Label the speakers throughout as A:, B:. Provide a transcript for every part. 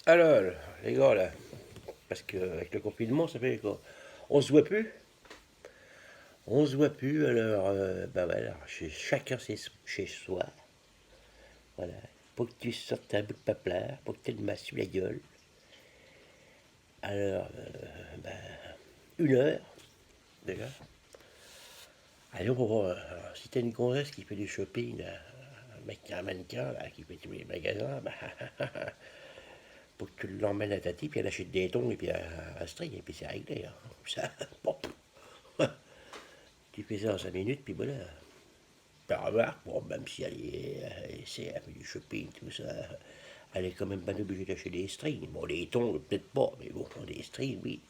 A: Alors, les gars, là, parce qu'avec le confinement, ça fait quoi? On se voit plus. On se voit plus, alors, ben voilà, chacun chez soi. Voilà. Pour que tu sortes un bout de paplard, pour que tu le masses sur la gueule. Alors, ben, 1 heure, déjà. Alors, si t'as une gonzesse qui fait du shopping, là, un mec qui a un mannequin, là, qui fait tous les magasins, ben, pour que tu l'emmènes à ta type, puis elle achète des tongs et puis un string, et puis c'est réglé. Hein. Ça, bon. Tu fais ça en 5 minutes, puis voilà. Par remarque, bon, même si elle fait du shopping, tout ça, elle est quand même pas obligée d'acheter des strings. Bon, les tons, peut-être pas, mais bon, des strings, oui.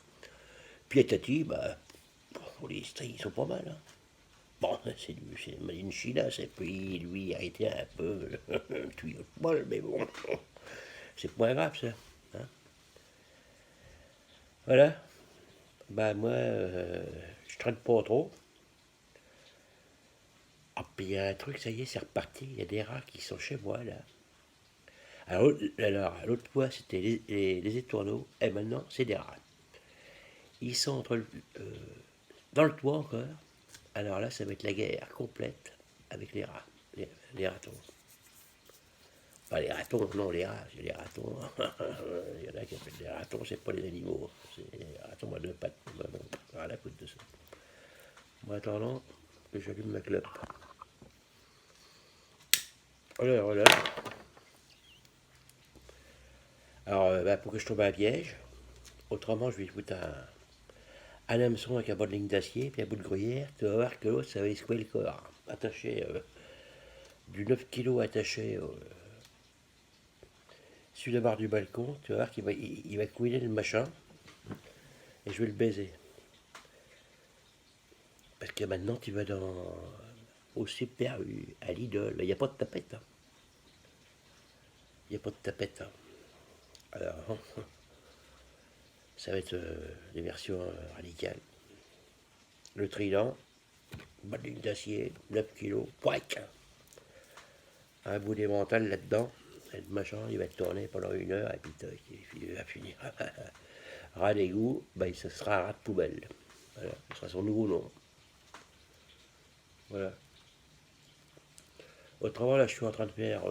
A: Puis à Tati, bah, bon, les strings, ils sont pas mal. Hein. Bon, c'est une chilasse, et puis lui a été un peu un tuyau de poil, mais bon, c'est pas grave ça. Hein. Voilà, bah moi, je traîne pas trop. Ah, puis il y a un truc, ça y est, c'est reparti. Il y a des rats qui sont chez moi, là. Alors l'autre fois, c'était les étourneaux, et maintenant, c'est des rats. Ils sont euh, dans le toit encore. Alors là, ça va être la guerre complète avec les rats, les ratons. Pas les ratons, non, les rats, c'est les ratons. Il y en a qui appellent les ratons, c'est pas les animaux. C'est les ratons à 2 pattes. Moi, non, rien à foutre de ça. Moi, attendant, j'allume ma clope. Voilà, voilà. Alors, bah, pour que je trouve un piège, autrement, je vais foutre un hameçon avec un bout de ligne d'acier, puis un bout de gruyère, tu vas voir que l'autre, ça va y secouer le corps. Attaché, du 9 kilos attaché sur la barre du balcon, tu vas voir qu'il va couiner le machin, et je vais le baiser. Parce que maintenant, tu vas au super, à Lidl, il n'y a pas de tapette. Hein. Il n'y a pas de tapette. Hein. Alors, ça va être des versions radicales. Le trident, bout de ligne d'acier, 9 kilos, pouac, un bout d'émental là-dedans. Et le machin, il va tourner pendant 1 heure, et puis il va finir. Rat d'égout, ben, ce sera un rat de poubelle. Voilà, ce sera son nouveau nom. Voilà. Autrement, là, je suis en train de faire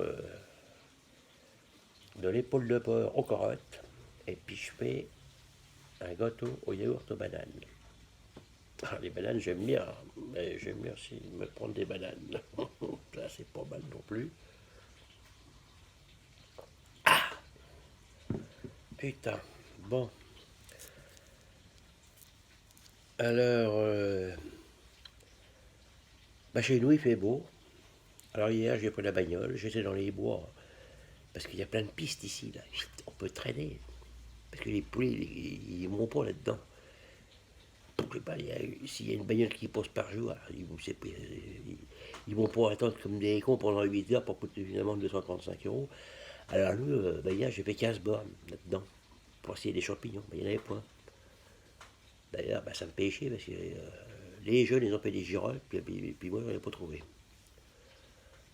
A: de l'épaule de porc aux carottes, et puis je fais un gâteau au yaourt aux bananes. Alors, les bananes, j'aime bien, mais j'aime bien aussi me prendre des bananes. Ça, c'est pas mal non plus. Putain, bon. Alors, bah chez nous, il fait beau. Alors hier, j'ai pris la bagnole, j'étais dans les bois, parce qu'il y a plein de pistes ici, là. On peut traîner, parce que les poulets, ils ne vont pas là-dedans. Je sais pas, s'il y a une bagnole qui pose par jour, ils vont pas attendre comme des cons pendant 8 heures pour coûter une amende de 135 euros. Alors nous, bah, hier, j'ai fait 15 bornes là-dedans, pour essayer des champignons. Mais il n'y en avait point. D'ailleurs, bah, ça me pêchait, parce que les jeunes, ils ont fait des girolles, puis moi, je n'en ai pas trouvé.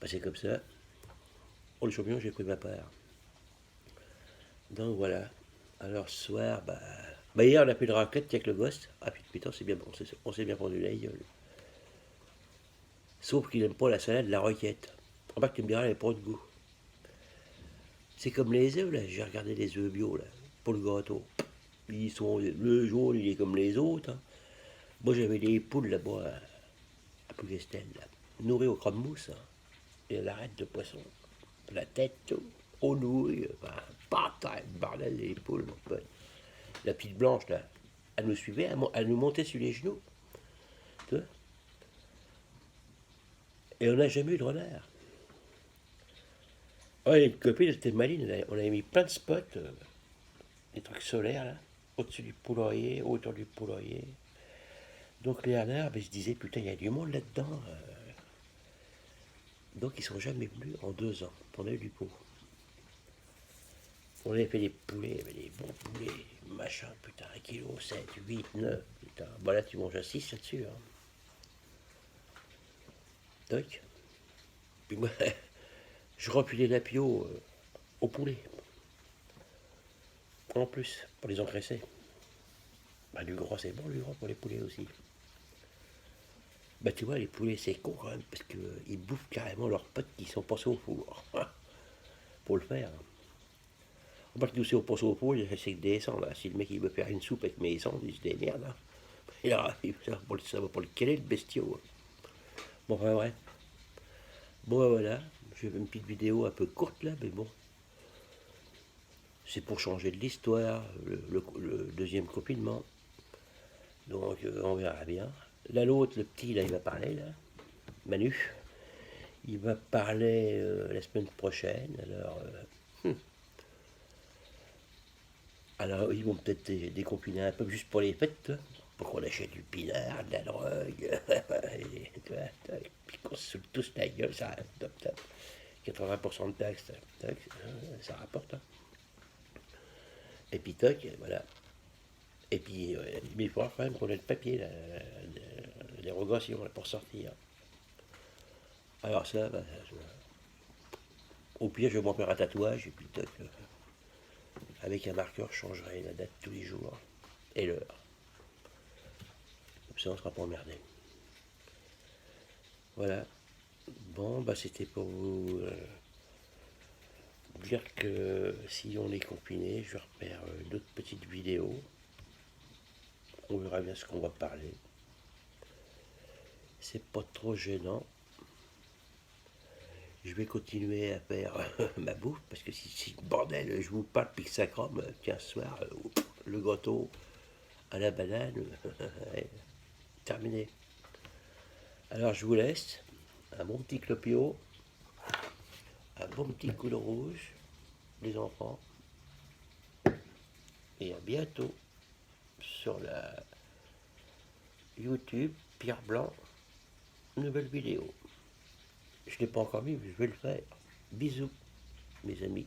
A: Bah, c'est comme ça. Pour le champignon, j'ai pris ma part. Donc voilà. Alors ce soir, bah hier on a fait une raclette avec le gosse. Ah putain, c'est bien bon, on s'est bien pendu la gueule. Sauf qu'il n'aime pas la salade, la roquette. Remarque que tu me diras, elle n'a pas de goût. C'est comme les œufs, là. J'ai regardé les œufs bio, là, pour le gâteau. Le jaune, il est comme les autres. Hein. Moi, j'avais des poules là-bas à Plougastel, là, nourries au crème-mousse. Hein, et à l'arête de poisson. La tête, tout, aux nouilles, enfin, patate, bordel, les poules, mon pote. La petite blanche, là, elle nous suivait, elle nous montait sur les genoux. Tu vois. Et on n'a jamais eu de renard. Ouais, une copine, elle était maline, on avait mis plein de spots, des trucs solaires, là, au-dessus du poulailler, autour du poulailler. Donc les renards, ben, ils se disaient, putain, il y a du monde là-dedans. Donc ils sont jamais venus en 2 ans. On a eu du pot. On avait fait des poulets, des bons poulets, machin, putain, 1 kg, 7, 8, 9, putain. Bon là, tu manges à 6 là-dessus. Hein. Toc. Puis moi, je remplis les lapios au poulet. En plus, pour les engraisser. Bah, du gras, c'est bon, du gras pour les poulets aussi. Bah, tu vois, les poulets, c'est con quand même, parce qu'ils bouffent carrément leurs potes qui sont passés au four. Pour le faire. On parle que nous, si on pense au four, c'est que des sangs, là. Si le mec il veut faire une soupe avec mes sangs, il se démerde, là. Ça va pour le caler, le bestiau. Bon, enfin, ouais. Bon, bah, voilà. J'ai fait une petite vidéo un peu courte, là, mais bon. C'est pour changer de l'histoire, le deuxième confinement. Donc, on verra bien. Là, l'autre, le petit, là, il va parler, là. Manu. Il va parler la semaine prochaine. Alors ils vont peut-être déconfiner un peu juste pour les fêtes, hein, pour qu'on achète du pinard, de la drogue, et, puis qu'on se saoule tous la gueule, ça top, top. 80% de taxes, ça rapporte. Hein. Et puis toc, voilà. Et puis, mais il faudra quand même qu'on ait le papier, la dérogation là, pour sortir. Alors ça, bah, au pire, je vais m'en faire un tatouage, et puis toc, avec un marqueur, je changerai la date tous les jours, et l'heure. Comme ça, on ne sera pas emmerdé. Voilà. Bon, bah c'était pour vous dire que si on est confiné, je vais refaire d'autres petites vidéos. On verra bien ce qu'on va parler. C'est pas trop gênant. Je vais continuer à faire ma bouffe parce que si bordel, je vous parle puis que ça crame, tiens, ce soir, le gâteau à la banane, terminé. Alors je vous laisse. Un bon petit clopio, un bon petit coup de rouge, les enfants. Et à bientôt sur la YouTube, Pierre Blanc, nouvelle vidéo. Je ne l'ai pas encore mis, mais je vais le faire. Bisous, mes amis.